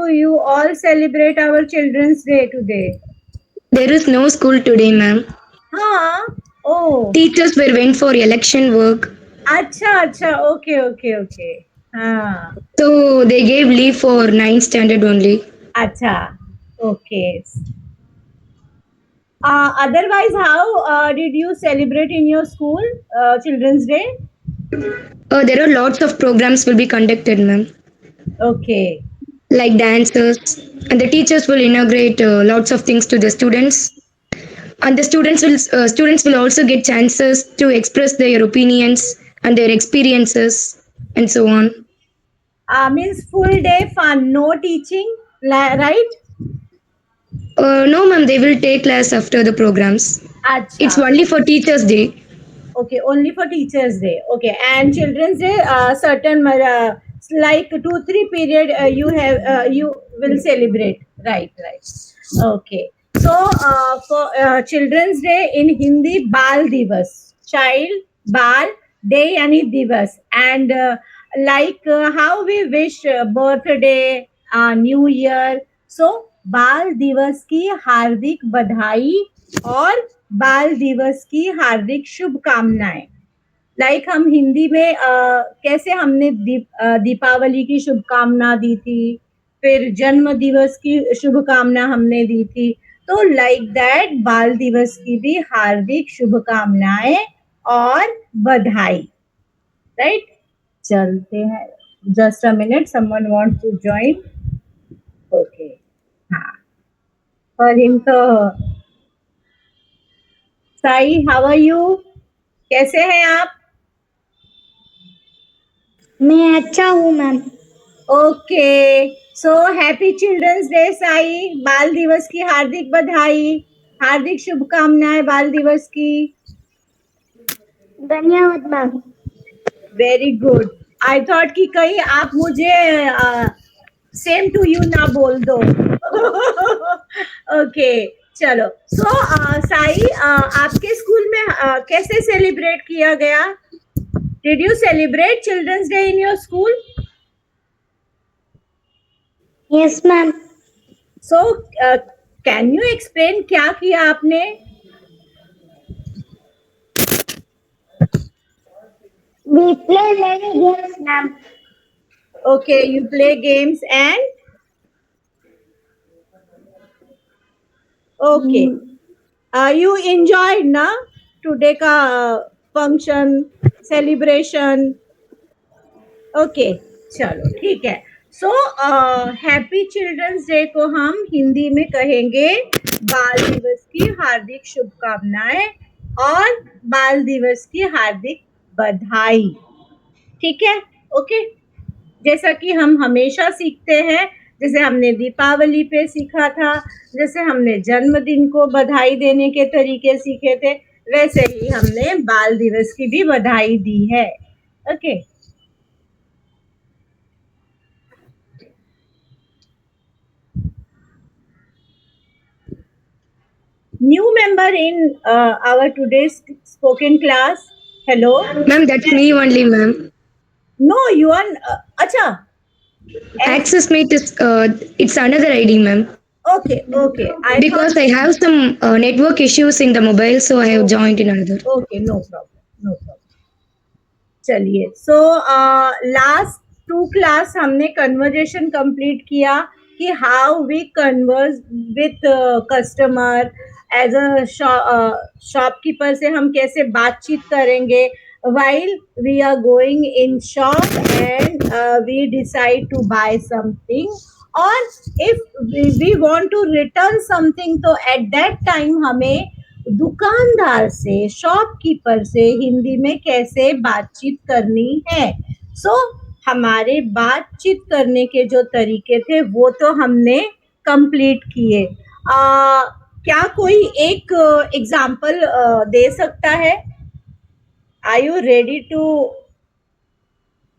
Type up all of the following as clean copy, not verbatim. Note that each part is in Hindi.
you all celebrate our Children's Day today? There is no school today, ma'am. Huh? Oh, Teachers were went for election work, acha, acha. Okay, okay, okay. हाँ, so they gave leave for ninth standard only. acha. Okay. Otherwise, how did you celebrate in your school Children's Day? There are lots of programs will be conducted, ma'am, Okay. like dances, and the teachers will inaugurate lots of things to the students, and the students will also get chances to express their opinions and their experiences and so on. Means full day fun, no teaching, right? No, ma'am, they will take class after the programs. It's Acha. only for Teachers' Day. Okay, only for Teachers' Day. Okay, and Children's Day, certain like 2-3 period you will celebrate. Right, right. Okay. So for Children's Day in Hindi, Bal Divas, Child Bal Day yani Divas, and how we wish birthday, New Year. So बाल दिवस की हार्दिक बधाई और बाल दिवस की हार्दिक शुभकामनाएं। हम हिंदी में कैसे हमने दीपावली की शुभकामना दी थी, फिर जन्म दिवस की शुभकामना हमने दी थी, तो लाइक दैट बाल दिवस की भी हार्दिक शुभकामनाएं और बधाई। राइट, चलते हैं। Just a minute, someone wants to join. Okay, हाँ, और हिम तो साई, हाउ आर यू? कैसे हैं आप? मैं अच्छा हूँ ma'am. Okay, so happy children's day Sai. बाल दिवस की हार्दिक बधाई, हार्दिक शुभकामनाएं बाल दिवस की। धन्यवाद ma'am. Very good. I thought कि कहीं आप मुझे सेम टू यू ना बोल दो। ओके, चलो। सो साई, आपके स्कूल में कैसे सेलिब्रेट किया गया? Did you celebrate children's day in your school? Yes ma'am. So can you explain क्या किया आपने? We play many games ma'am. Okay, you play games and okay. You enjoyed na today का function celebration? Okay, चलो ठीक है। सो हैप्पी चिल्ड्रंस डे को हम हिंदी में कहेंगे बाल दिवस की हार्दिक शुभकामनाएं और बाल दिवस की हार्दिक बधाई। ठीक है, ओके। जैसा कि हम हमेशा सीखते हैं, जैसे हमने दीपावली पे सीखा था, जैसे हमने जन्मदिन को बधाई देने के तरीके सीखे थे, वैसे ही हमने बाल दिवस की भी बधाई दी है। Okay, new member in our today's spoken class. Hello. Ma'am, that's me only, ma'am. No, you are अच्छा, Access Meet is it's another ID, ma'am. okay, okay. I thought Because I have some network issues in the mobile, so I have joined in another. okay, no problem, no problem. चलिए, सो लास्ट 2 क्लास हमने कन्वर्जेशन कंप्लीट किया कि how we converse with customer, as a shopkeeper से हम कैसे बातचीत करेंगे while we are going in shop and we decide to buy something, or if we want to return something, तो at that time हमें दुकानदार से, शॉपकीपर से हिंदी में कैसे बातचीत करनी है। सो हमारे बातचीत करने के जो तरीके थे वो तो हमने कंप्लीट किए। क्या कोई एक एग्जाम्पल दे सकता है? Are you ready to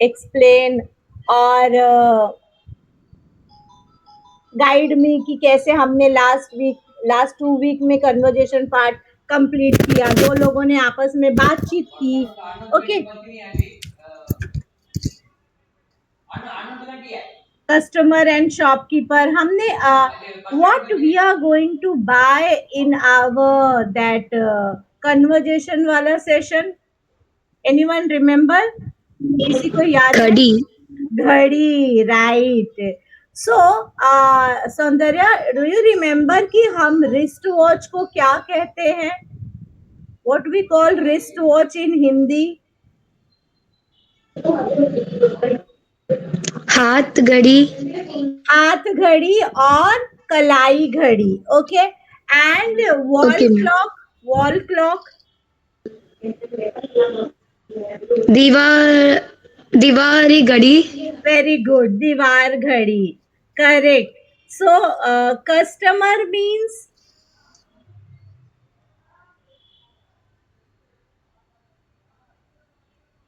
explain और गाइड मी कि कैसे हमने लास्ट 2 वीक में कन्वर्जेशन पार्ट कंप्लीट किया, 2 लोगों ने आपस में बातचीत की। ओके, customer and shopkeeper. हमने what we are going to buy in our that conversation वाला session. Anyone remember? किसी को याद है? घड़ी. घड़ी, right. So Soundarya, do you remember कि हम wrist watch को क्या कहते हैं? What we call wrist watch in Hindi? हाथ घड़ी. हाथ घड़ी और कलाई घड़ी. Okay. And wall Okay, ma'am. Clock. Wall clock. दीवारी घड़ी. Very good. दीवार घड़ी. Correct. So customer means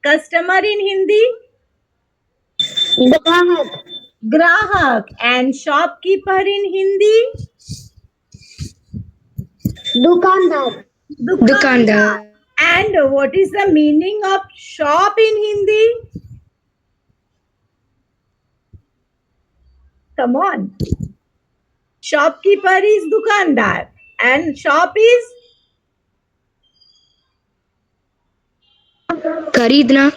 customer in Hindi ग्राहक. ग्राहक. एंड शॉपकीपर इन हिंदी दुकानदार. दुकानदार. And what is the meaning of shop in Hindi? Come on. Shopkeeper is dukandar and shop is खरीदना.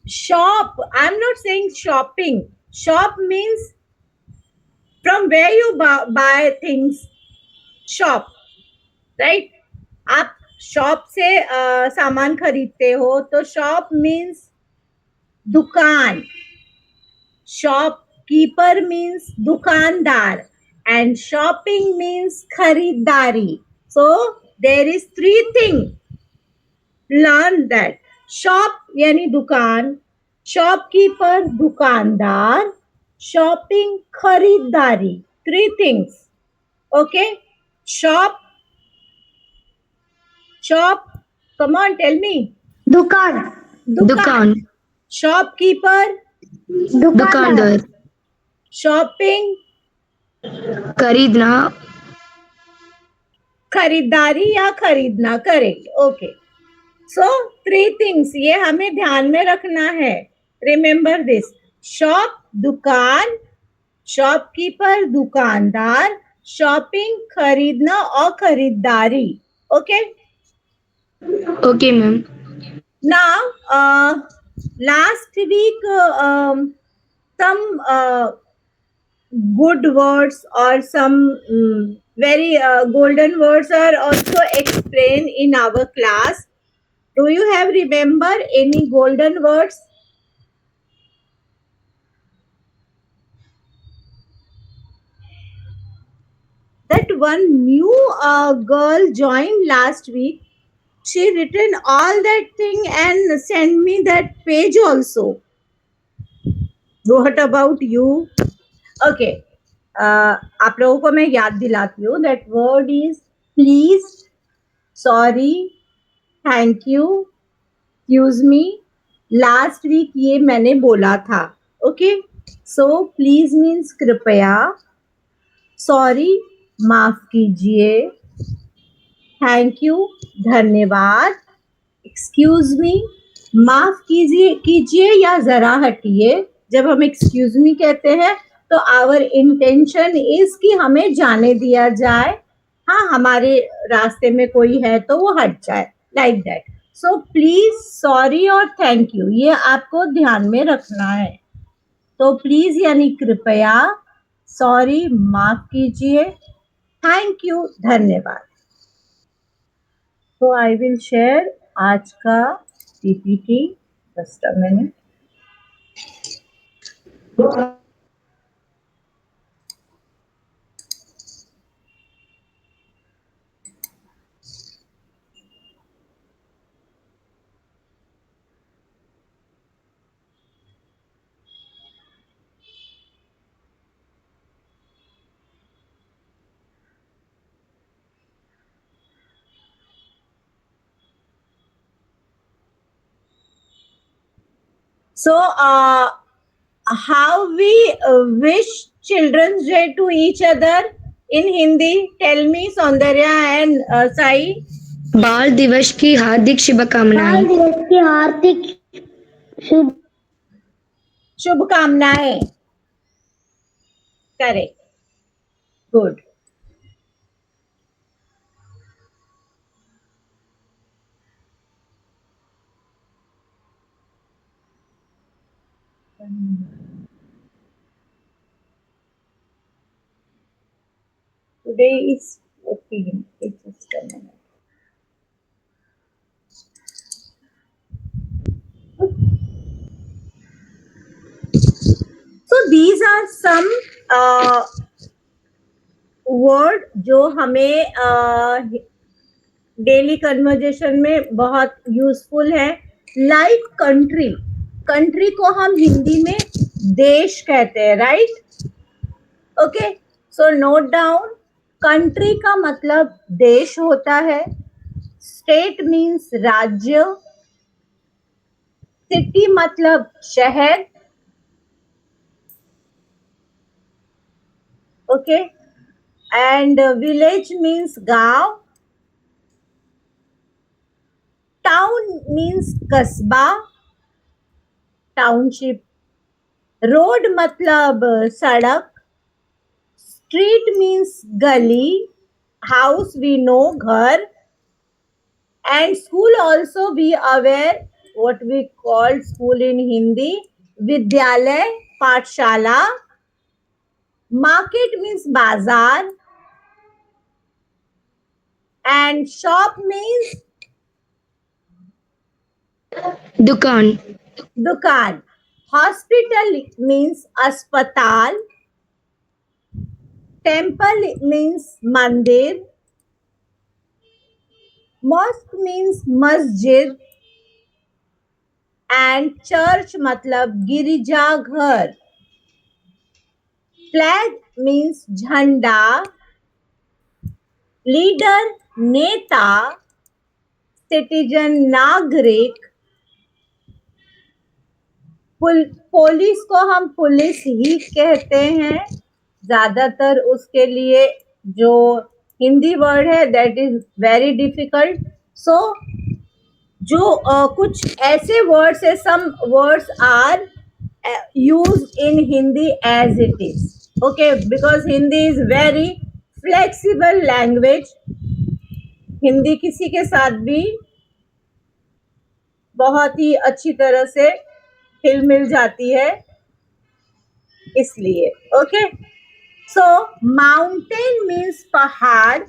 shop. I'm not saying shopping. Shop means from where you buy things. Shop, right? आप शॉप से सामान खरीदते हो तो शॉप मीन्स दुकान. शॉपकीपर मीन्स दुकानदार and shopping means खरीदारी. So there is three things. Learn that. Shop यानी दुकान, shopkeeper दुकानदार, shopping खरीदारी. Three things. Okay. Shop. Come on, tell me. दुकान. दुकान. Shopkeeper. दुकानदार. Shopping. खरीदना. खरीदारी या खरीदना. Correct. Okay. So three things ये हमें ध्यान में रखना है. Remember this. शॉप दुकान, शॉपकीपर दुकानदार, शॉपिंग खरीदना और खरीदारी. Okay. Okay, ma'am. Now last week some good words or some very golden words are also explained in our class. Do you have remember any golden words? That one new girl joined last week. She written all that thing and sent me that page also. What about you? Okay. आप लोगों को मैं याद दिलाती हूँ. That word is please, sorry, thank you, excuse me. Last week ये मैंने बोला था. Okay. So please means कृपया, sorry माफ कीजिए, थैंक यू धन्यवाद, एक्सक्यूज मी माफ कीजिए या जरा हटिए. जब हम एक्सक्यूज मी कहते हैं तो आवर इंटेंशन इज कि हमें जाने दिया जाए. हाँ, हमारे रास्ते में कोई है तो वो हट जाए. Like that. So please, sorry और थैंक यू ये आपको ध्यान में रखना है. तो प्लीज यानी कृपया, सॉरी माफ कीजिए, थैंक यू धन्यवाद. तो आई विल शेयर आज का PPT. Just a minute. So, how we wish Children's Day to each other in Hindi? Tell me, Saundarya and Sai. बाल दिवस की हार्दिक बाल शुभकामनाएं. दिवस की हार्दिक शुभ शुभकामनाएं. Correct. Good. Today is 14. It's just a minute. So these are some uh, word जो हमें डेली कन्वर्जेशन में बहुत यूजफुल है. Like country. कंट्री को हम हिंदी में देश कहते हैं, right? Okay, so note down. Country का मतलब देश होता है. स्टेट मीन्स राज्य. सिटी मतलब शहर. ओके, एंड विलेज मीन्स गांव. टाउन मीन्स कस्बा, टाउनशिप. रोड मतलब सड़क. स्ट्रीट मीन्स गली. हाउस वी नो घर. And school also be aware what we call school in Hindi. Vidyalay, Pathshala. Market means bazaar. And shop means Dukan. dukan. Hospital means aspatal. Temple means mandir. Mosque means masjid. And church matlab girija ghar. Flag means jhanda. Leader नेता. सिटीजन नागरिक. पुलिस को हम पुलिस ही कहते हैं ज्यादातर. उसके लिए जो हिंदी वर्ड है that is very difficult. So जो कुछ ऐसे वर्ड्स है, some words are used in Hindi as it is. Okay, because Hindi is very flexible language. Hindi किसी के साथ भी बहुत ही अच्छी तरह से हिल मिल जाती है, इसलिए. ओके, सो माउंटेन मीन्स पहाड़.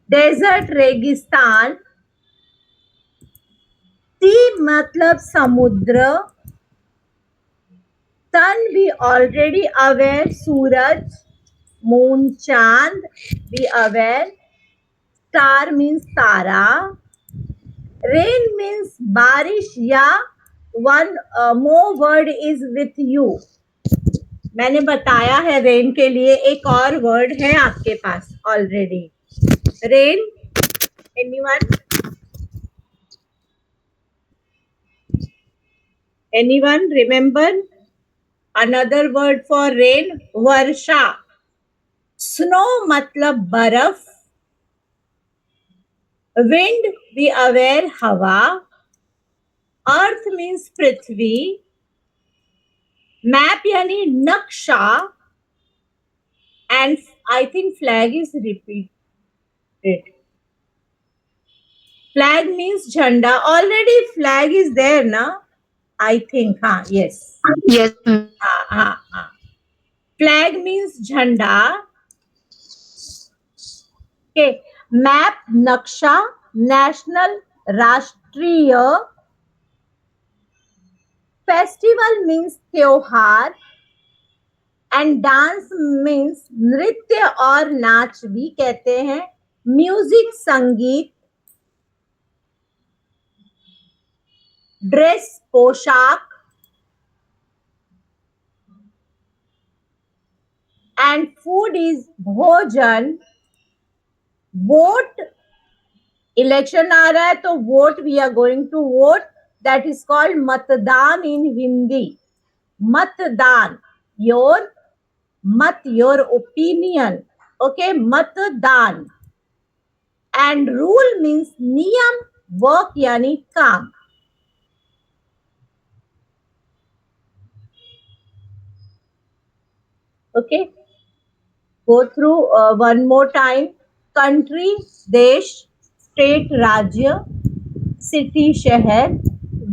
डेजर्ट रेगिस्तान. सी मतलब समुद्र. सन भी ऑलरेडी अवेयर, सूरज. मून चांद भी अवेयर. स्टार मीन्स तारा. रेन मीन्स बारिश या one more word is with you. मैंने बताया है रेन के लिए एक और वर्ड है आपके पास already. Rain, anyone? Anyone remember another word for rain? वर्षा. स्नो मतलब बर्फ. विंड बी अवेयर, हवा. अर्थ मीन्स पृथ्वी. मैप यानी नक्शा. And I think flag is repeated. Flag means झंडा. ऑलरेडी फ्लैग इज देयर ना, आई थिंक. हाँ, यस. Yes. हाँ हाँ हाँ. फ्लैग मीन्स झंडा. के मैप नक्शा. नेशनल राष्ट्रीय. फेस्टिवल मीन्स त्योहार. एंड डांस मीन्स नृत्य और नाच भी कहते हैं. म्यूजिक संगीत. ड्रेस पोशाक. एंड फूड इज भोजन. वोट, इलेक्शन आ रहा है तो vote, we are going to vote. That is called मतदान इन हिंदी. मतदान, योर मत, योर ओपिनियन. ओके, मतदान. एंड रूल मीन्स नियम. वर्क यानी काम. Okay, go through one more time. Country, desh, state, राज्य, city, शहर,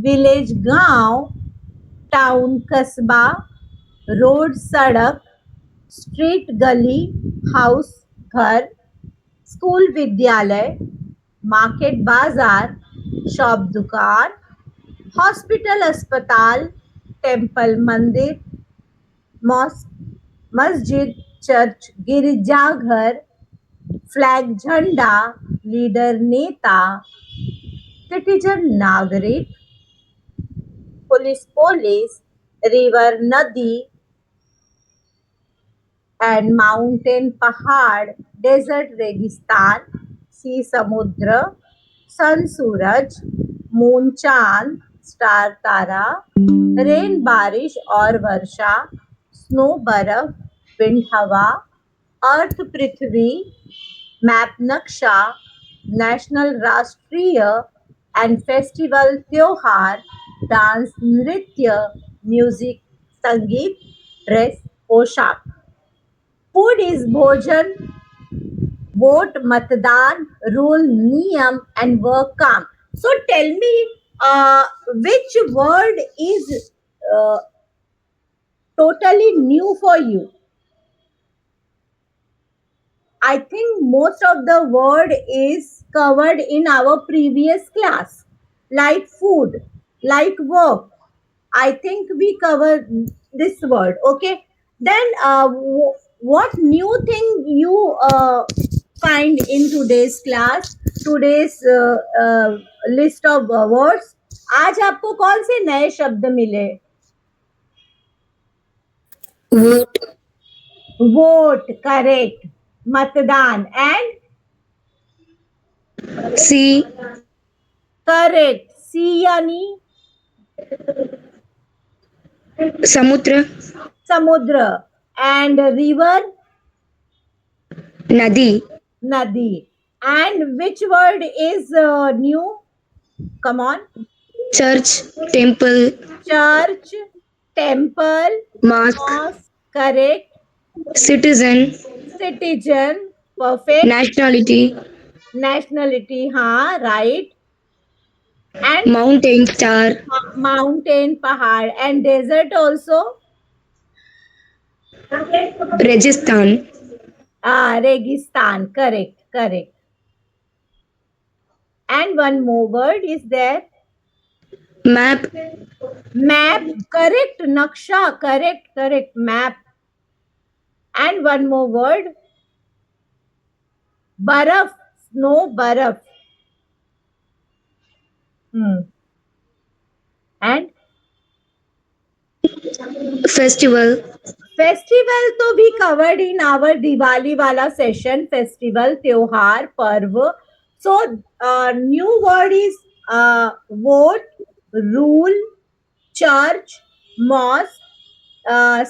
village, गांव, टाउन, कस्बा, रोड, सड़क, स्ट्रीट, गली, हाउस, घर, स्कूल, विद्यालय, मार्केट, बाजार, शॉप, दुकान, हॉस्पिटल, अस्पताल, टेम्पल, मंदिर, मॉस्क, मस्जिद, चर्च, गिरजाघर, फ्लैग, झंडा, लीडर, नेता, सिटीजन, नागरिक, पुलिस, पुलिस, रिवर, नदी, एंड माउंटेन, पहाड़, डेजर्ट, रेगिस्तान, सी, समुद्र, सन, सूरज, मून, चांद, स्टार, तारा, रेन, बारिश और वर्षा, स्नो, बर्फ, विंड, हवा, अर्थ, पृथ्वी, मैप, नक्शा, नेशनल, राष्ट्रीय, एंड फेस्टिवल, त्योहार, डांस, नृत्य, म्यूजिक, संगीत, ड्रेस, पोशाक. फूड इज भोजन, vote, matdan, rule, niyam, and work calm. So tell me, which word is uh, totally new for you? I think most of the word is covered in our previous class, like food, like work. I think we covered this word. Okay. Then, what new thing you find in today's class? Today's list of words. आज आपको कौन से नए शब्द मिले? Vote. Vote, correct. मतदान and Sea. correct. See यानी Samudra. समुद्र and river, Nadi. nadi. And which word is new? Come on. Church. Temple. Church, temple, Mosque. mosque, correct. Citizen. Citizen, perfect. Nationality. Nationality, हाँ, right. And Mountain. Star. mountain, pahad. And desert also. Rajasthan. Registan, correct, correct. And one more word is there. Map. Map, correct. Naksha, correct, correct. Map. And one more word. Baraf, snow, baraf. And Festival. festival तो भी covered in our Diwali वाला session. Festival, त्योहार, पर्व. So new word is vote, rule, church, mosque,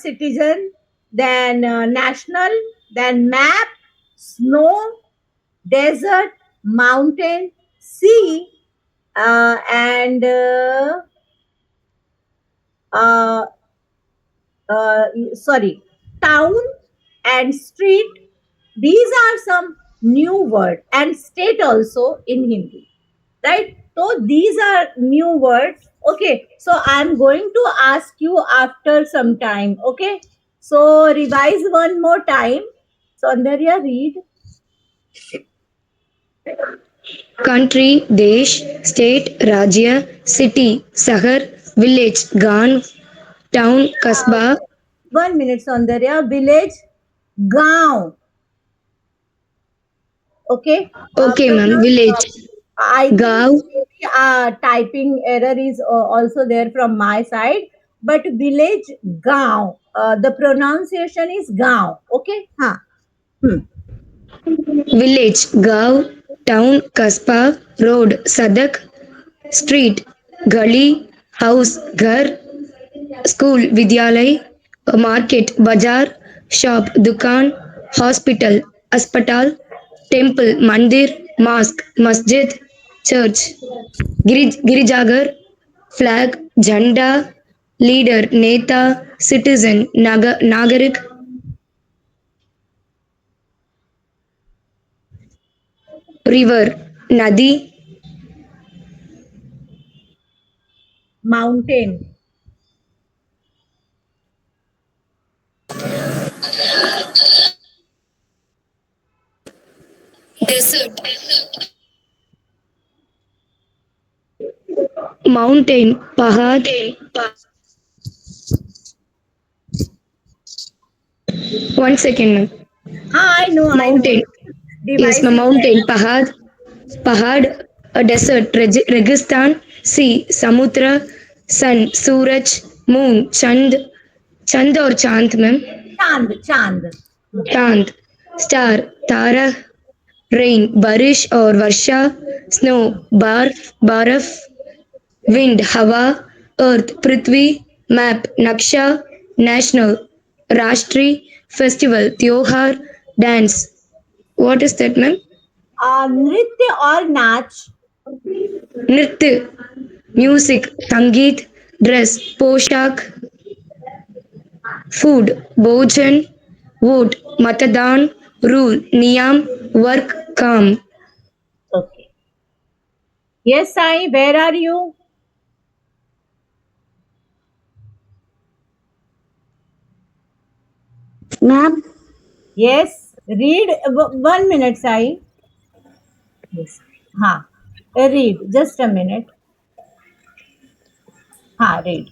citizen, then national, then map, snow, desert, mountain, sea, and uh, sorry, town and street. These are some new word and state also in Hindi, right? So these are new words. Okay, so I'm going to ask you after some time. Okay, so revise one more time. Soundarya, read. Country. Desh. State. Rajya. City. Sahar. Village. Gan. Town. Kasba. 1 minute, Soundarya. Village, gaon. Okay. Okay, ma'am. Village. I think Gav. maybe, typing error is also there from my side. But village, gaon. The pronunciation is gaon. Okay. Huh. Village. Gav. Town. Kasba. Road. Sadak. Street. Gully. House. Ghar. School. Vidyalay. Market. Bazaar. Shop. Dukan. Hospital. Aspatal. Temple. Mandir. Mosque. Masjid. Church. Girijagar. Flag. Jhanda. Leader. Neta. Citizen. Nagarik. river, nadi, mountain, desert, mountain, pahad. One second, ma'am. I know. Mountain. Yes, Device ma'am. is there. Mountain, pahad, a desert, Registan, sea, Samutra, sun, Suraj, moon, Chand or Chand, ma'am. Chand, Chand. Chand, star, Tara, rain, Barish or Varsha, snow, Baraf, wind, Hawa, earth, Prithvi, map, Naksha, national, Rashtri, festival, Tyohar, dance. What is that, ma'am? नृत्य और नाच. नृत्य, म्यूजिक, संगीत, ड्रेस, पोशाक, फूड, भोजन, वोट, मतदान, रूल, नियम, वर्क, काम. Okay. Yes, Sai, where are you? Ma'am, Yes, read 1 minute, Sai. Yes. हाँ, read. Just a minute. हाँ, read.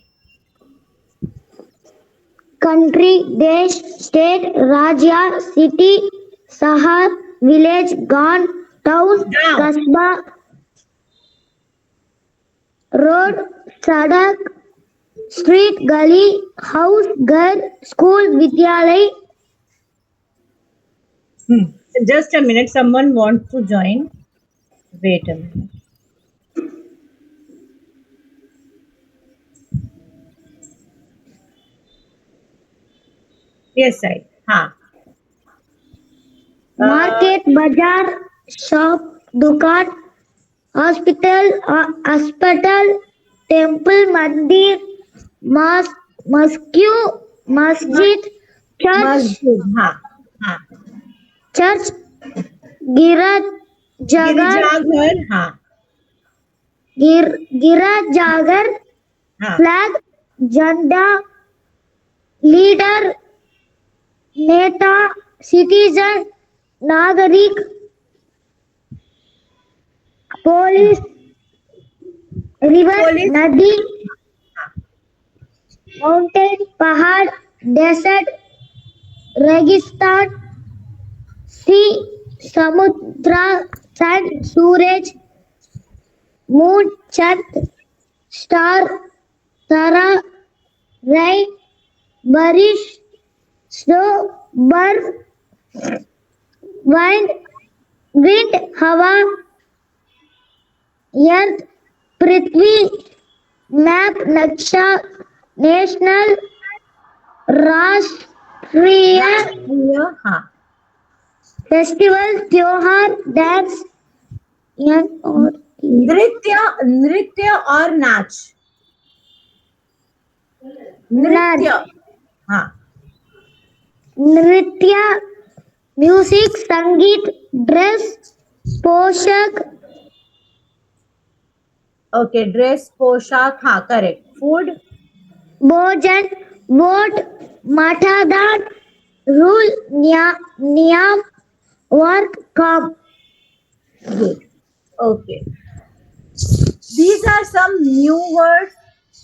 country, desh, state, rajya, city, shahar, village, gaon, town, Down. kasba, road, sadak, street, gully, house, घर, school, vidyalay. Just a minute. Someone wants to join. Wait a minute. Yes, Sai. हाँ. Market, bazaar, shop, dukan, hospital, temple, mandir, mosque, masjid, church, मस्जिद. हाँ. हाँ. church, गिरजाघर, गिरजाघर. हाँ. गिरजाघर, हाँ. फ्लैग, झंडा, लीडर, नेता, सिटीजन, नागरिक, पुलिस, रिवर, Police. नदी, माउंटेन, पहाड़, डेजर्ट, रेगिस्तान, सी, समुद्र, सन, सूरज, मून, चंद्र, स्टार, तारा, rain, बारिश, snow, बर्फ, wind, हवा, earth, पृथ्वी, मैप, नक्शा, नेशनल, राष्ट्रीय, हाँ. फेस्टिवल, त्योहार, डांस, और नृत्य और नाच. नृत्य. हाँ. नृत्य, म्यूजिक, संगीत, ड्रेस, पोशाक, ओके. ड्रेस, पोशाक. हाँ, करेक्ट. फूड. भोजन, वोट, मतदान, रूल, नियम, वर्क, काम. Good. Okay. These are some new words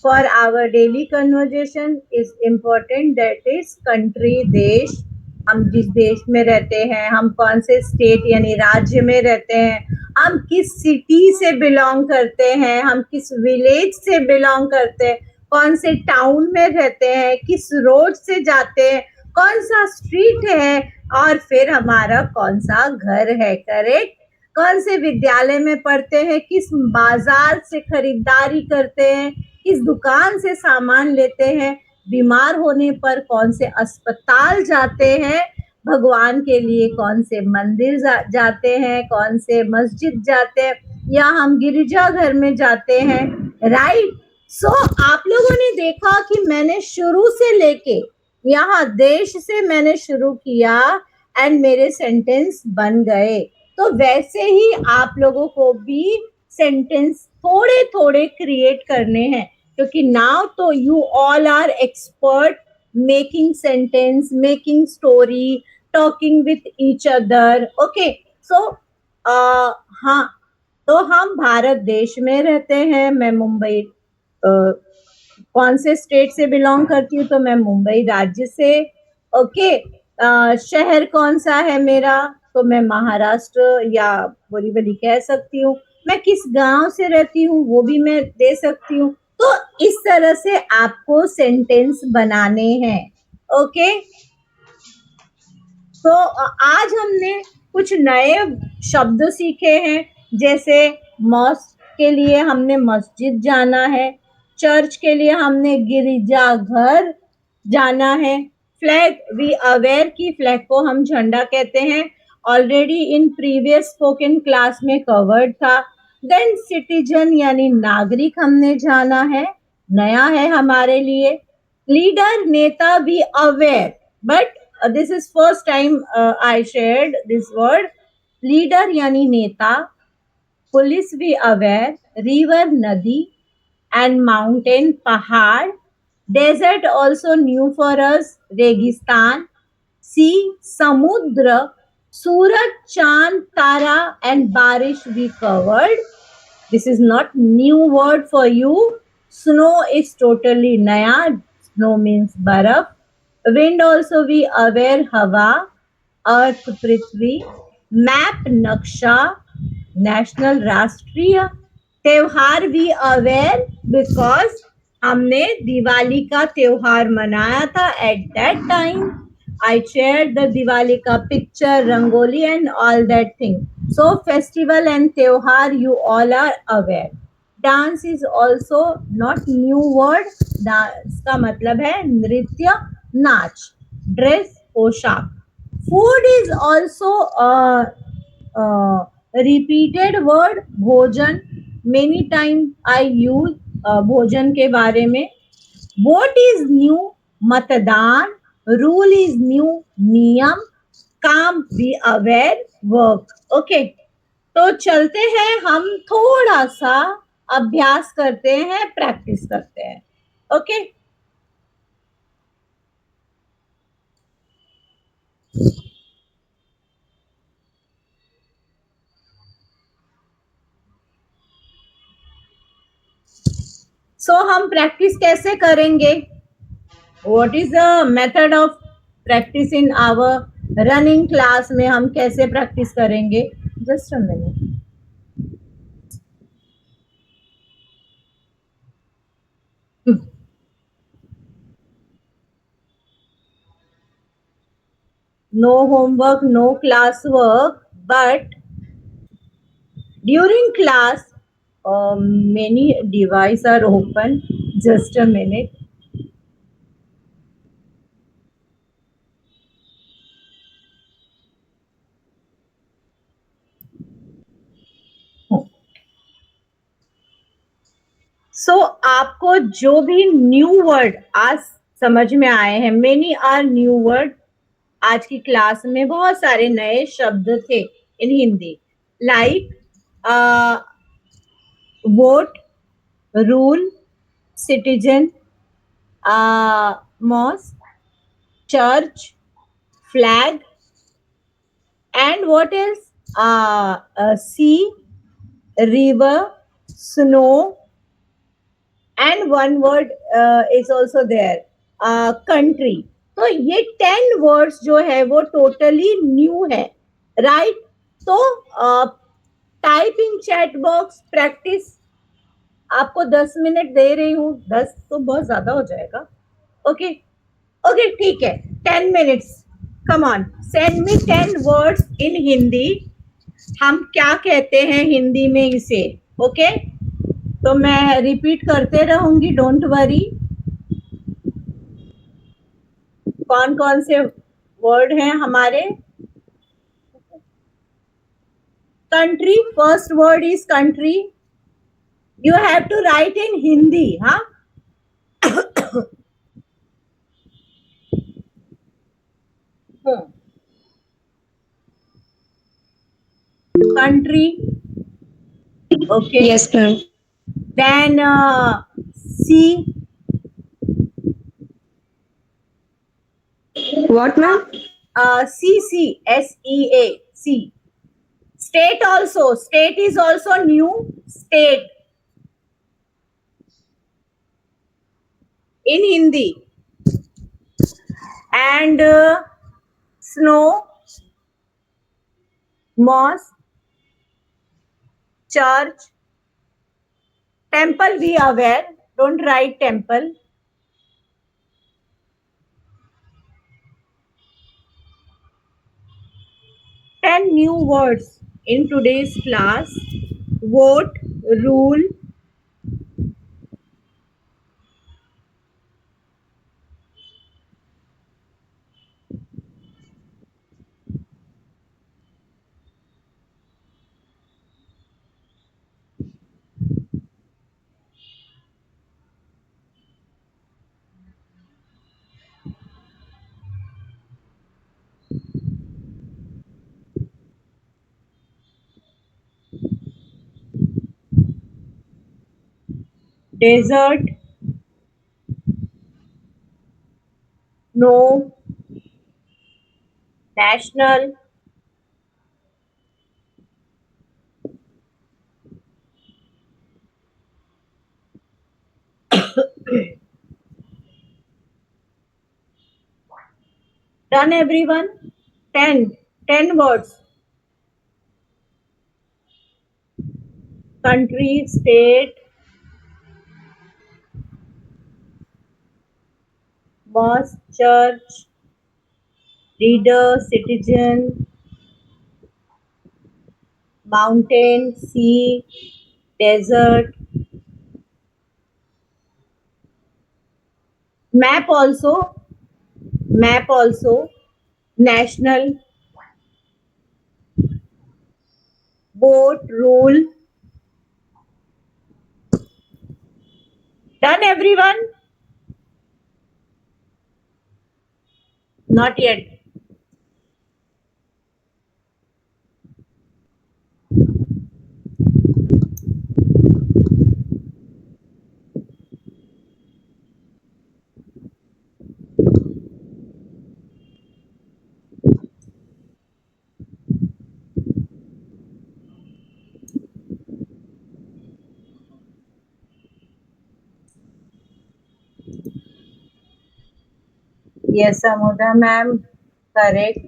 for our daily conversation. Is important. That is country, देश. हम जिस देश में रहते हैं, हम कौन से स्टेट यानी राज्य में रहते हैं, हम किस सिटी से बिलोंग करते हैं, हम किस विलेज से बिलोंग करते हैं, कौन से टाउन में रहते हैं, किस रोड से जाते हैं, कौन सा स्ट्रीट है, और फिर हमारा कौन सा घर है. करेक्ट. कौन से विद्यालय में पढ़ते हैं, किस बाजार से खरीदारी करते हैं, किस दुकान से सामान लेते हैं, बीमार होने पर कौन से अस्पताल जाते हैं, भगवान के लिए कौन से मंदिर जाते हैं, कौन से मस्जिद जाते हैं, या हम गिरजाघर में जाते हैं. राइट. सो आप लोगों ने देखा कि मैंने शुरू से लेके यहाँ देश से मैंने शुरू किया एंड मेरे सेंटेंस बन गए. तो वैसे ही आप लोगों को भी सेंटेंस थोड़े थोड़े क्रिएट करने हैं, क्योंकि नाउ तो you all are expert making sentence, making story, talking with each other. Okay, so हाँ, तो हम भारत देश में रहते हैं. मैं मुंबई कौन से स्टेट से बिलोंग करती हूँ? तो मैं मुंबई राज्य से. ओके, शहर कौन सा है मेरा? तो मैं महाराष्ट्र या बोरीवली कह सकती हूँ. मैं किस गांव से रहती हूँ वो भी मैं दे सकती हूँ. तो इस तरह से आपको सेंटेंस बनाने हैं. ओके, तो आज हमने कुछ नए शब्द सीखे हैं, जैसे मॉस्क के लिए हमने मस्जिद जाना है, चर्च के लिए हमने गिरजाघर जाना है, फ्लैग वी अवेयर की फ्लैग को हम झंडा कहते हैं, already in previous spoken class में कवर्ड था. देन सिटीजन यानी नागरिक हमने जाना है, नया है हमारे लिए. लीडर नेता we aware, but this is first time I shared this word. Leader यानी नेता, पुलिस भी अवेयर, रिवर नदी, and mountain पहाड़, desert also new for us, रेगिस्तान, sea समुद्र, सूरज चांद तारा and बारिश we covered. This is not new word for you. Snow is totally naya. Snow means baraf. Wind also we aware हवा, अर्थ पृथ्वी, मैप नक्शा, नेशनल राष्ट्रीय, त्योहार भी अवेयर बिकॉज हमने दिवाली का त्योहार मनाया था. At that time I shared the Diwali ka picture, rangoli and all that thing. So festival and त्योहार you all are aware. Dance is also not new word. Dance का मतलब है नृत्य, नाच. Dress पोशाक. Food is also repeated word. भोजन, many time I use भोजन के बारे में. Vote is new, मतदान. Rule is new, नियम. काम be aware, work. Okay, तो चलते हैं, हम थोड़ा सा अभ्यास करते हैं, प्रैक्टिस करते हैं. ओके, सो हम प्रैक्टिस कैसे करेंगे? What is the method of practice in our running class में हम कैसे प्रैक्टिस करेंगे? Just a minute. No homework, no classwork, but during class many devices are open. Just a minute. सो आपको जो भी न्यू वर्ड आज समझ में आए हैं, मेनी आर न्यू वर्ड. आज की क्लास में बहुत सारे नए शब्द थे in Hindi, like vote, rule, citizen, mosque, church, flag, and what else? Sea, river, snow, and one word is also there, country. तो ये 10 वर्ड्स जो है वो टोटली न्यू है, राइट? तो type in chat box practice. आपको 10 मिनट दे रही हूँ, 10 तो बहुत ज्यादा हो जाएगा. ओके, ओके, ठीक है, 10 minutes. Come on, send me 10 words in Hindi. हम क्या कहते हैं हिंदी में इसे? ओके, तो मैं रिपीट करते रहूंगी, डोंट वरी. कौन कौन से वर्ड हैं हमारे? Country, first word is country. You have to write in Hindi. हाँ, country. Okay. Yes, ma'am. Then sea, What, ma'am? sea. State also. State is also new. State in Hindi. And snow, mosque, church, temple. Be aware. Don't write temple. 10 new words in today's class. Vote, rule, desert, no, national, done everyone? 10. 10 words. Country, state, mosque, church, leader, citizen, mountain, sea, desert, map also, map also, national, boat, rule. Done everyone? Not yet. Yes, Amuda ma'am, correct.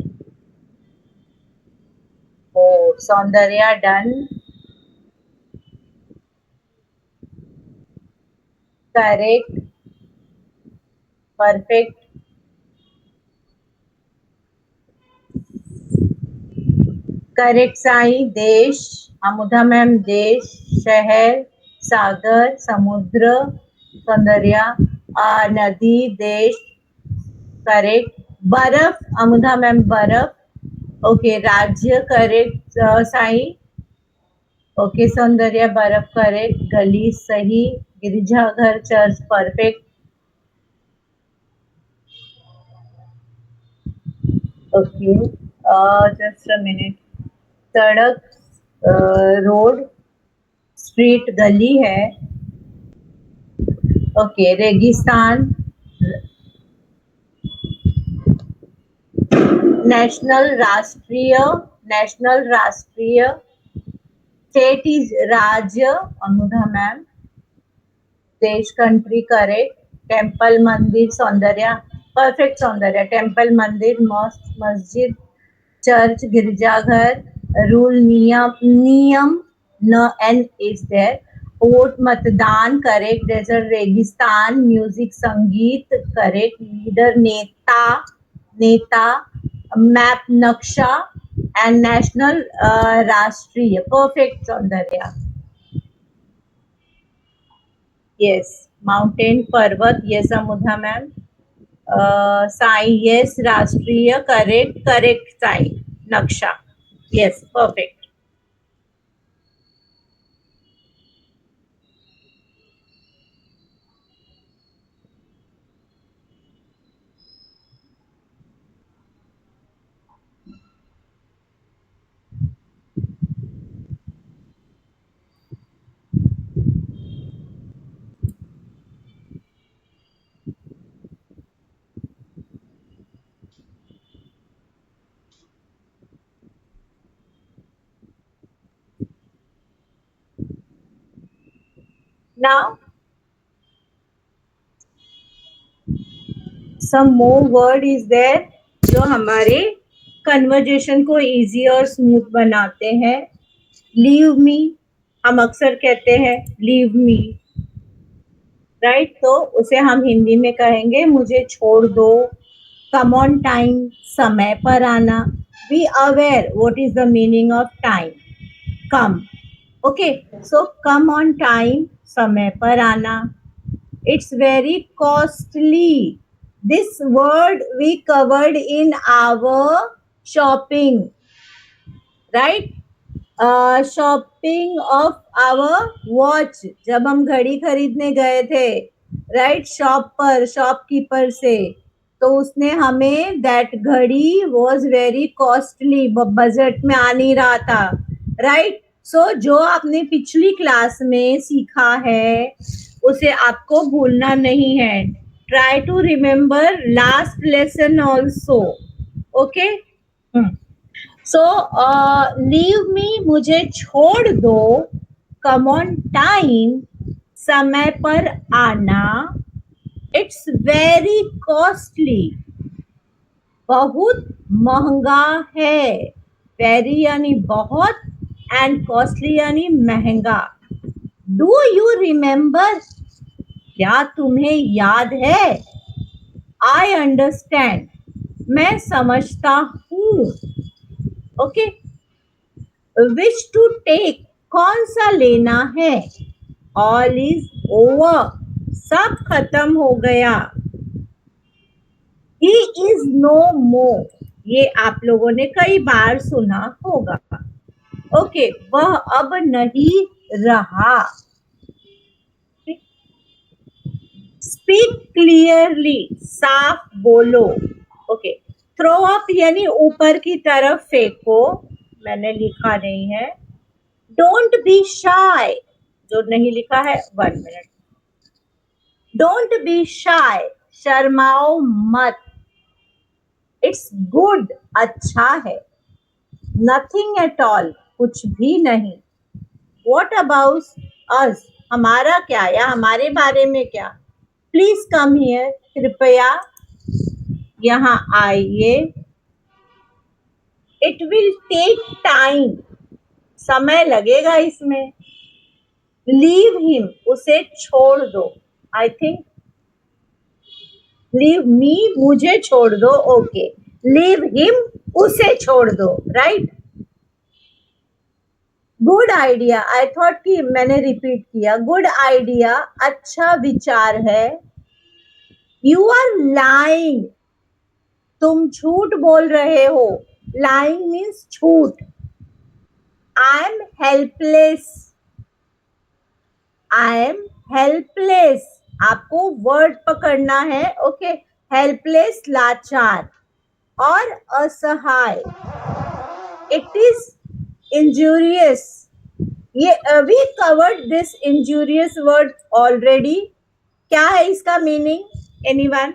Oh, Saundarya done, correct, perfect. Correct Sai देश अमुधा मैम देश शहर सागर समुद्र सौंदर्य नदी देश करेक्ट बर्फ अमुधा मैम बर्फ ओके राज्य करेक्ट साई ओके सौंदर्य बर्फ करेक्ट गली सही गिरिजाघर church perfect okay just a minute सड़क रोड स्ट्रीट गली है ओके रेगिस्तान नेशनल राष्ट्रीय नेशनल राष्ट्रीय स्टेट इज राज्य अनुधा मैम देश कंट्री करेक्ट टेम्पल मंदिर सौंदर्य परफेक्ट सौंदर्य टेम्पल मंदिर मॉस्क मस्जिद चर्च गिरजाघर रूल नियम न एन इज देयर वोट मतदान करेक्ट डेजर्ट रेगिस्तान म्यूजिक संगीत करेक्ट लीडर नेता नेता मैप नक्शा एंड नेशनल राष्ट्रीय परफेक्ट सौंदर्य यस माउंटेन पर्वत yes Amudha ma'am Sai yes राष्ट्रीय करेक्ट करेक्ट साई नक्शा yes perfect Now, some more word is there जो हमारे कन्वर्जेशन को इजी और स्मूथ बनाते हैं. लीव मी, हम अक्सर कहते हैं लीव मी, राइट. तो उसे हम हिंदी में कहेंगे मुझे छोड़ दो. कम ऑन टाइम, समय पर आना. Be aware what is the meaning of time. Come. Okay, so come on time, समय पर आना. It's very costly. This word we covered in our shopping, right? Shopping of our watch. जब हम घड़ी खरीदने गए थे, right? शॉप पर, शॉपकीपर से, तो उसने हमें that घड़ी was very costly, बजट में आ नहीं रहा था, right? So जो आपने पिछली क्लास में सीखा है उसे आपको भूलना नहीं है. Try to remember last lesson also. Okay, so leave me, मुझे छोड़ दो. कम ऑन टाइम, समय पर आना. इट्स वेरी कॉस्टली, बहुत महंगा है. वेरी यानी बहुत, एंड कॉस्टली यानी महंगा. डू यू रिमेम्बर, क्या तुम्हें याद है. आई अंडरस्टैंड, मैं समझता हूँ. ओके, विश टू टेक, कौन सा लेना है. ऑल इज ओवर, सब खत्म हो गया. ही इज नो मोर, ये आप लोगों ने कई बार सुना होगा. ओके, वह अब नहीं रहा. स्पीक क्लियरली, साफ बोलो. ओके, थ्रो अप यानी ऊपर की तरफ फेंको. मैंने लिखा नहीं है. डोंट बी शाय, जो नहीं लिखा है 1 मिनट. डोंट बी शाय, शर्माओ मत. इट्स गुड, अच्छा है. नथिंग एट ऑल, कुछ भी नहीं. व्हाट अबाउट अस, हमारा क्या या हमारे बारे में क्या. प्लीज कम हियर, कृपया यहाँ आइए. इट विल टेक टाइम, समय लगेगा इसमें. लीव हिम, उसे छोड़ दो. आई थिंक लीव मी, मुझे छोड़ दो. ओके, लीव हिम, उसे छोड़ दो. Right, good idea. I thought कि मैंने रिपीट किया. गुड आइडिया, अच्छा विचार है. यू आर लाइंग, तुम झूठ बोल रहे हो. लाइंग मीन्स झूठ. I am helpless, I am helpless. आपको वर्ड पकड़ना है. ओके, हेल्पलेस लाचार और असहाय. इट इज इंजूरियस, ये we covered this injurious word already. क्या है इसका meaning, anyone.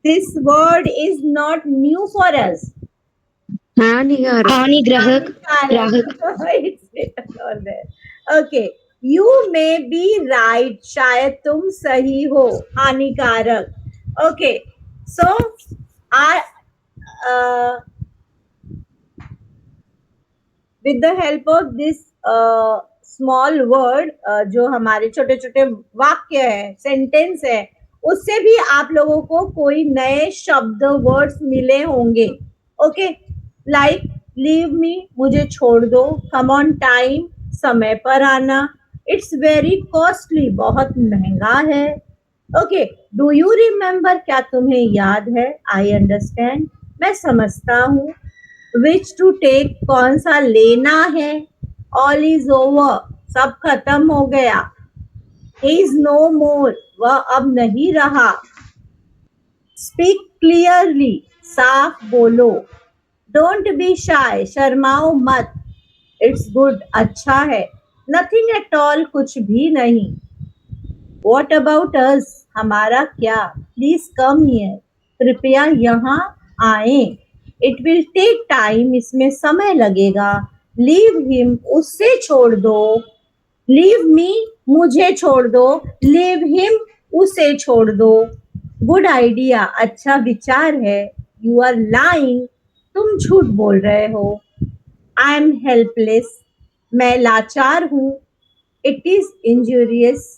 This word is not new for us. हानिग्राहक, ग्राहक. It's written all there. Okay, you may be right. शायद तुम सही हो. हानिकारक. Okay, so I with the help of this small word, जो हमारे छोटे छोटे वाक्य है, सेंटेंस है, उससे भी आप लोगों को कोई नए शब्द, वर्ड्स मिले होंगे. ओके, लाइक लीव मी, मुझे छोड़ दो. कम ऑन टाइम, समय पर आना. इट्स वेरी कॉस्टली, बहुत महंगा है. ओके, डू यू रिमेम्बर, क्या तुम्हें याद है. आई अंडरस्टैंड, मैं समझता हूँ. विच टू टेक, कौन सा लेना है. ऑल इज ओवर, सब खत्म हो गया. ही इज नो मोर, वह अब नहीं रहा. स्पीक क्लियरली, साफ बोलो. डोंट बी शाय, शर्माओ मत. इट्स गुड, अच्छा है. नथिंग एट ऑल, कुछ भी नहीं. व्हाट अबाउट अस, हमारा क्या. प्लीज कम हियर, कृपया यहाँ आए. इट विल टेक टाइम, इसमें समय लगेगा. लीव हिम उससे छोड़ दो, लीव मी मुझे छोड़ दो, लीव हिम उसे छोड़ दो। गुड आइडिया अच्छा विचार है। यू आर लाइंग तुम झूठ बोल रहे हो। आई एम हेल्पलेस मैं लाचार हूं। इट इज इंजूरियस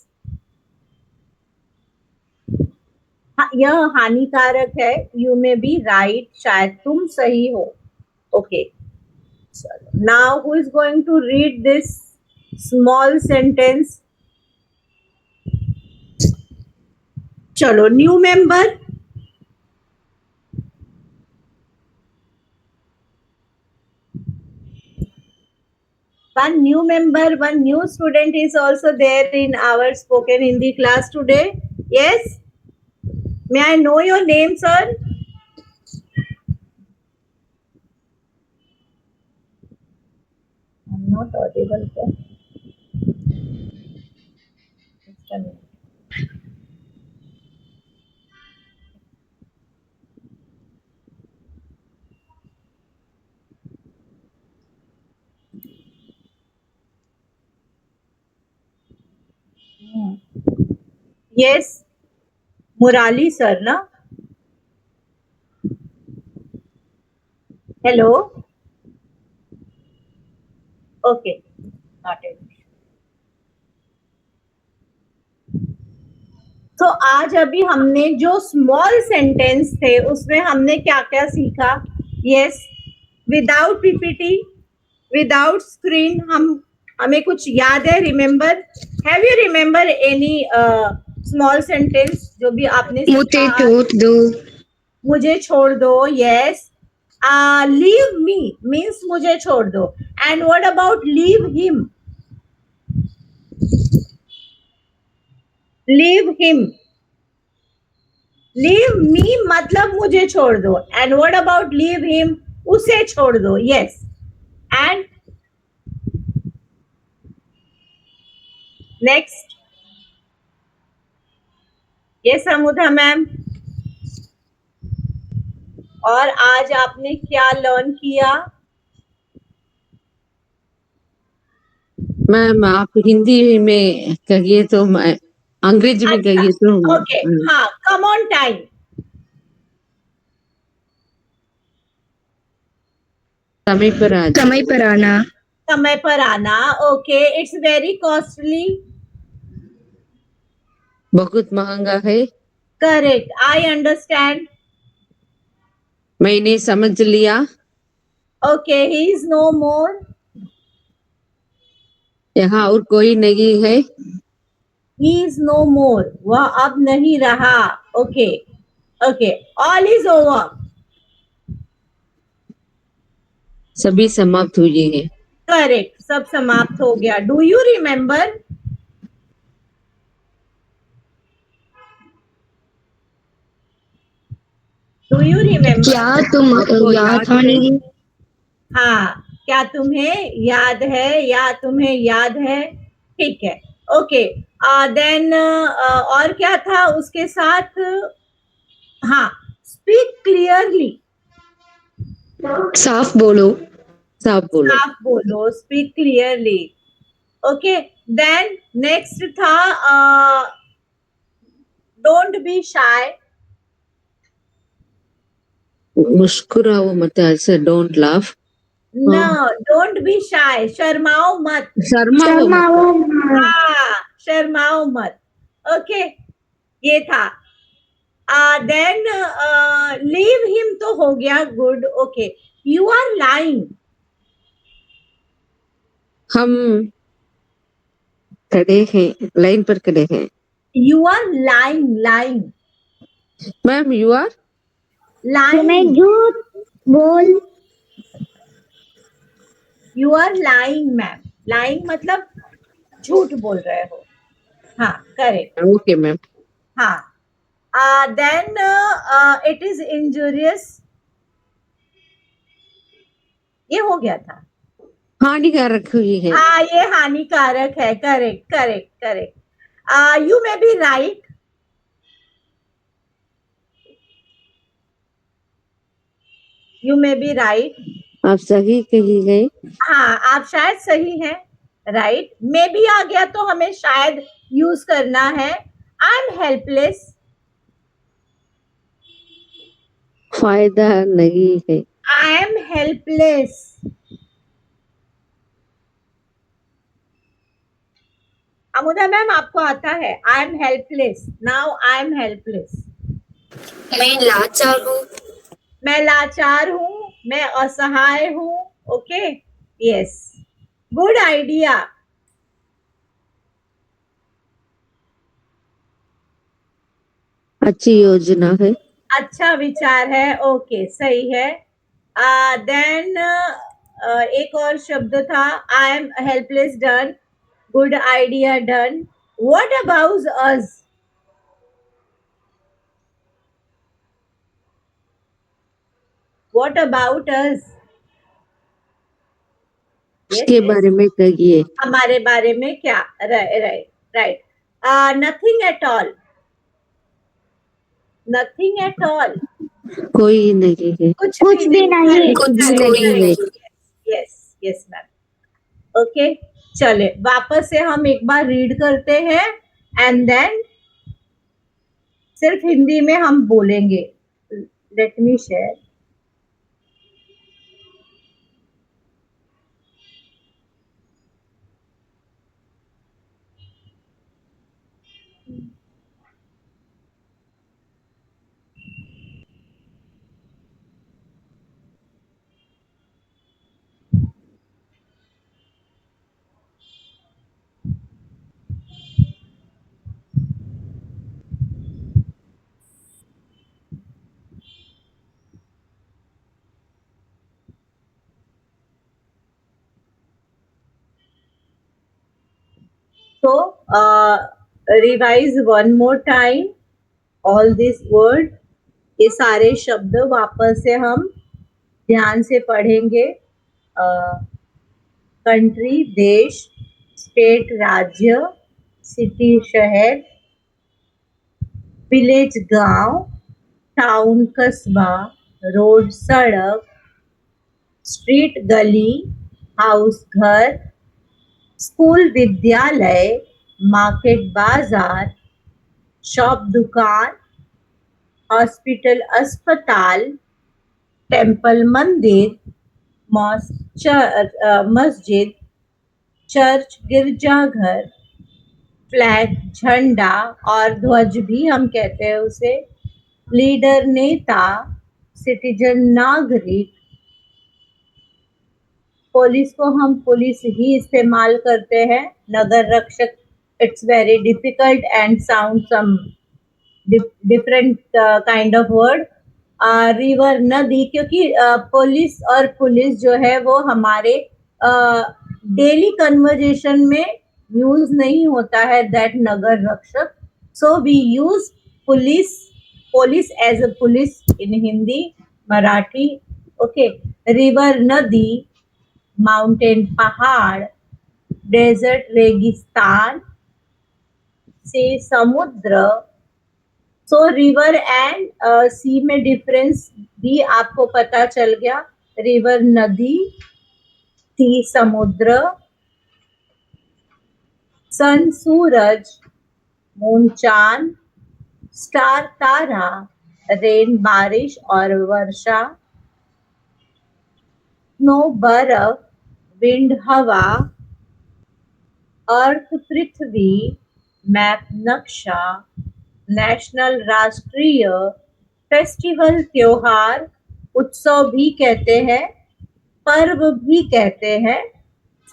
यह हानिकारक है। यू मे बी राइट शायद तुम सही हो। Okay now who is going to read this small sentence? चलो new member. One new student is also there in our spoken Hindi class today. Yes, may I know your name, sir? I'm not audible, sir. Just a minute. Yes, Murali sir, na? Hello. Okay, not it. तो आज अभी हमने जो स्मॉल सेंटेंस थे उसमें हमने क्या क्या सीखा? Yes, without PPT, without screen, हमें कुछ याद है? Remember, have you remember any small sentence जो भी आपने मुझे सीखा? छोड़ दो, मुझे छोड़ दो। यस, लीव मी मीन्स मुझे छोड़ दो। And what about leave him? Leave him, leave me मतलब मुझे छोड़ दो। And what about leave him? उसे छोड़ दो। Yes, and next? Yes Amudha ma'am. और आज आपने क्या लर्न किया? मैम आप हिंदी में कहिए तो मैं अंग्रेजी में अच्छा, कहिए तो ओके, हाँ, कम ऑन टाइम। समय पर आ जाए। समय पर आना, समय पर आना। Okay, it's very costly. बहुत महंगा है। Correct, I understand. मैंने समझ लिया। ओके, ही इज नो मोर। यहाँ और कोई नहीं है। ही इज नो मोर वह अब नहीं रहा। Okay okay, all is over. सभी समाप्त हुए हैं। करेक्ट, सब समाप्त हो गया। Do you remember? Do you remember? क्या तुम आपको याद याद था है? नहीं? हाँ, क्या तुम्हें याद है या तुम्हें याद है? ठीक है। ओके, देन और क्या था उसके साथ? हाँ, स्पीक क्लियरली, साफ बोलो, साफ बोलो। साफ बोलो, speak clearly. Okay, then next था डोंट बी शाय। मुस्कुराओ मत, ऐसे don't laugh. No, don't be shy, शर्माओ मत। शर्माओ मत। हाँ, शर्माओ मत। ओके, ये था। देन लीव हिम तो हो गया। Good. Okay, you are lying. हम खड़े हैं, लाइन पर खड़े हैं। You are lying, lying, ma'am you are तुम्हें लाइंग। झूठ बोल you are lying ma'am. Lying मतलब झूठ बोल रहे हो। हाँ, करेक्ट। Okay ma'am. हाँ, देन इट इज इंजूरियस, ये हो गया था। हानिकारक हुई है। हाँ, ये हानिकारक है। Correct correct correct. You may be right, you may be right. आप सही कही गई। हाँ, आप शायद सही हैं, राइट। मे भी आ गया तो हमें शायद यूज करना है। I am helpless. फायदा नहीं है। I am helpless. Amuda ma'am, आपको आता है? I am helpless. Now I am helpless. मैं लाचार हूँ। मैं लाचार हूँ, मैं असहाय हूँ। Okay, yes, good idea. अच्छी योजना है। अच्छा विचार है। ओके, सही है। देन एक और शब्द था, आई am helpless, done. Good idea, done. What about us? What about us? Yes उसके यस, बारे में कहिए। हमारे बारे में क्या? Right right. Nothing at all. Nothing at all, कोई नहीं है। कुछ कुछ भी नहीं। कुछ भी कोई नहीं है। Yes yes ma'am. ओके, चले वापस से हम एक बार रीड करते हैं एंड देन सिर्फ हिंदी में हम बोलेंगे। Let me share. So, revise one more time all these word। ये सारे शब्द वापस से हम ध्यान से पढ़ेंगे। कंट्री देश, स्टेट राज्य, सिटी शहर, विलेज गांव, टाउन कस्बा, रोड सड़क, स्ट्रीट गली, हाउस घर, स्कूल विद्यालय, मार्केट बाजार, शॉप दुकान, हॉस्पिटल अस्पताल, टेम्पल मंदिर, मस्जिद, चर्च गिरजाघर, फ्लैग झंडा और ध्वज भी हम कहते हैं उसे, लीडर नेता, सिटीजन नागरिक, पुलिस को हम पुलिस ही इस्तेमाल करते हैं, नगर रक्षक it's very difficult and sound some different kind of word. River नदी, क्योंकि पुलिस और पुलिस जो है वो हमारे डेली कन्वर्जेशन में यूज नहीं होता है दैट नगर रक्षक। So we use police, police as a police in Hindi, Marathi. Okay, river नदी, माउंटेन पहाड़, डेजर्ट रेगिस्तान, से समुद्र। सो रिवर एंड सी में डिफरेंस भी आपको पता चल गया। रिवर नदी, सी समुद्र, सन सूरज, मून चांद, स्टार तारा, रेन बारिश और वर्षा, स्नो बर्फ, विंड हवा, अर्थ पृथ्वी, मैप नक्शा, नेशनल राष्ट्रीय, फेस्टिवल त्योहार, उत्सव भी कहते हैं, पर्व भी कहते हैं।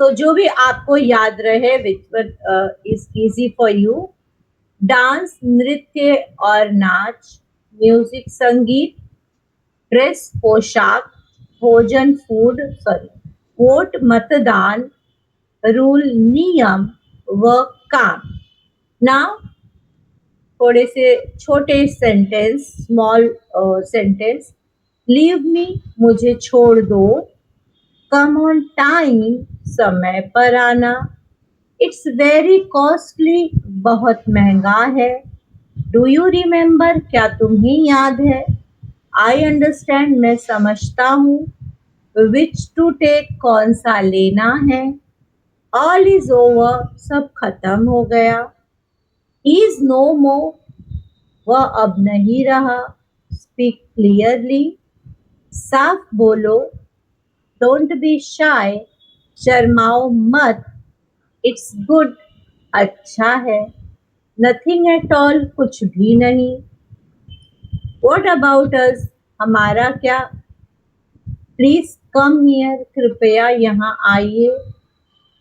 सो जो भी आपको याद रहे which is easy for you. Dance नृत्य और नाच, म्यूजिक संगीत, ड्रेस पोशाक, भोजन फूड, सॉरी, वोट मतदान, रूल नियम, वर्क काम। नाउ थोड़े से छोटे sentence, small sentence. Leave me, मुझे छोड़ दो। कम ऑन टाइम, समय पर आना। इट्स वेरी कॉस्टली, बहुत महंगा है। डू यू रिमेम्बर, क्या तुम्हें याद है? आई अंडरस्टैंड, मैं समझता हूँ। विच टू टेक, कौन सा लेना है। ऑल इज ओवर, सब खत्म हो गया। इज नो मोर, वह अब नहीं रहा। स्पीक क्लियरली, साफ बोलो। डोंट बी शाय, शर्माओ मत। इट्स गुड, अच्छा है। नथिंग एट ऑल, कुछ भी नहीं। व्हाट अबाउट अस, हमारा क्या। प्लीज कम हियर, कृपया यहाँ आइए।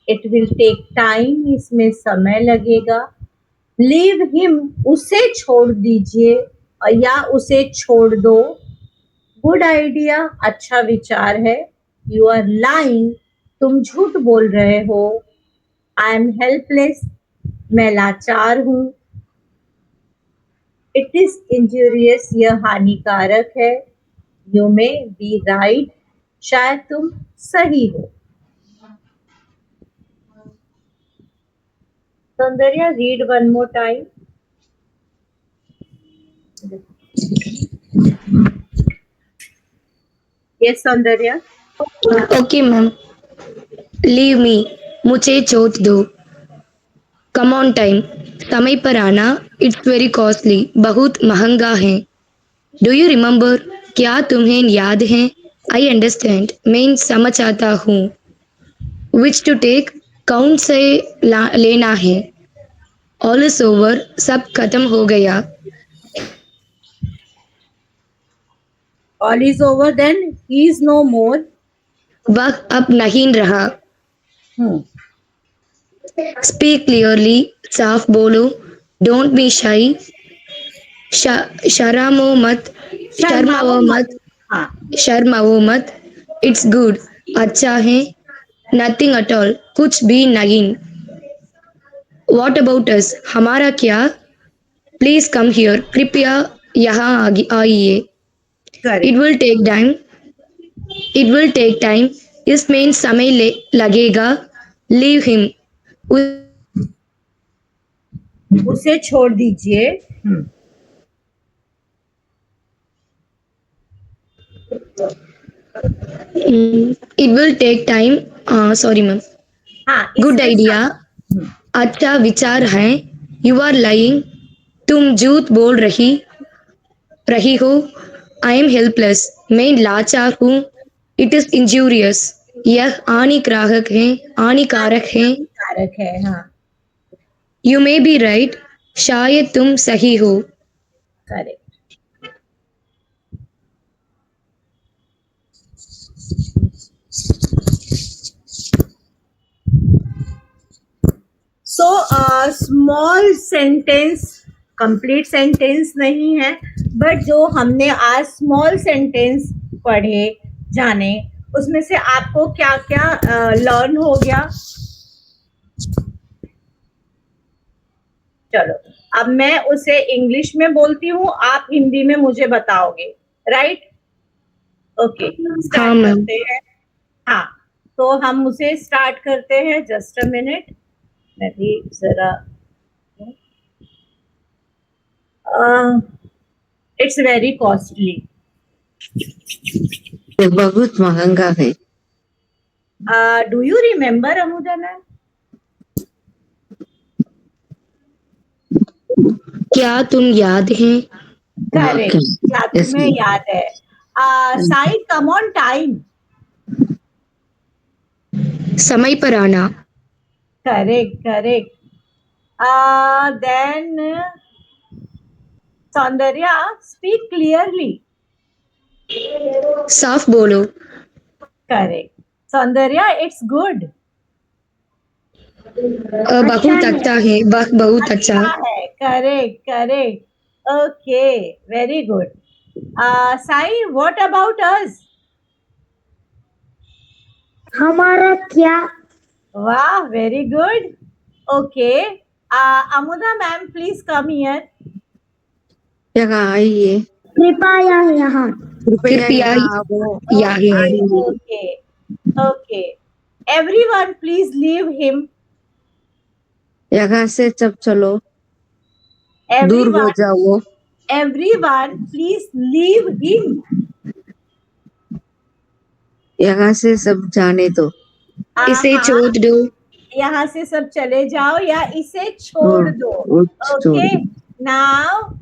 इट विल टेक टाइम, इसमें समय लगेगा। लीव हिम, उसे छोड़ दीजिए या उसे छोड़ दो। गुड आइडिया, अच्छा विचार है। यू आर लाइंग, तुम झूठ बोल रहे हो। आई एम हेल्पलेस, मैं लाचार हूँ। इट इज इंजूरियस, यह हानिकारक है। यू मे बी राइट, शायद तुम सही हो। Soundarya, read one more time. Yes Soundarya. Okay ma'am, leave me, मुझे छोड़ दो। कम ऑन टाइम, समय पर आना। इट्स वेरी कॉस्टली, बहुत महंगा है। डू यू रिमेम्बर, क्या तुम्हें याद है। आई अंडरस्टैंड, मैं समझ आता हूँ। विच टू टेक, कौन से लेना है। ऑल इज ओवर, सब खत्म हो गया। All is over, then he is no more. वह अब नहीं रहा। स्पीक क्लियरली, साफ बोलो। डोंट बी शाई, शर्माओ मत। शर्माओ शर्माओ मत। मत, हाँ, शर्माओ मत। इट्स गुड, अच्छा है। नथिंग एट ऑल, कुछ भी नहीं। व्हाट अबाउट अस, हमारा क्या। प्लीज कम हियर, कृपया यहाँ आइए। It correct. Will take time, it will take time, इसमें समय लगेगा। लीव हिम, उसे छोड़ दीजिए। It will take time. Sorry ma'am. हाँ, गुड इसमें आइडिया, अच्छा विचार है। यू आर लाइंग, तुम झूठ बोल रही हो। आई एम हेल्पलेस, मैं लाचार हूँ। इट इज इंजूरियस, यह हानिकारक है। हानिकारक है। हाँ, यू मे बी राइट, शायद तुम सही हो। Correct. So small sentence, complete sentence नहीं है, बट जो हमने आज स्मॉल सेंटेंस पढ़े जाने, उसमें से आपको क्या क्या लर्न हो गया। चलो, अब मैं उसे इंग्लिश में बोलती हूँ, आप हिंदी में मुझे बताओगे। राइट, ओके, हाँ स्टार्ट मैम। करते हैं। हाँ, तो हम उसे स्टार्ट करते हैं। जस्ट अ मिनट, मैं भी जरा। It's very costly. ये बहुत महंगा है। डू यू रिमेम्बर अमुदना। क्या तुम याद है। करेक्ट, क्या यस तुम्हें याद है। Sai, come on time. समय पर आना। Correct, correct. Then Soundarya, speak clearly. साफ बोलो। करेक्ट। सौंदर्या, इट्स गुड, बहुत अच्छा है, वह बहुत अच्छा। अच्छा है। Correct, correct. Okay, very good. Sai, what about us. हमारा क्या। वाह, very good. Okay, Amuda ma'am, please come here. यहाँ आइए, कृपया यहाँ। कृपया कृपया यहाँ आओ। याही है। ओके, आइए, okay, okay. Everyone please leave him. यहाँ से सब चलो, दूर हो एवरीवन, जाओ। Everyone please leave him. यहाँ से सब जाने दो। इसे आहा, छोड़ दो। यहाँ से सब चले जाओ या इसे छोड़ ओ, दो. वो छोड़ Okay, दो। now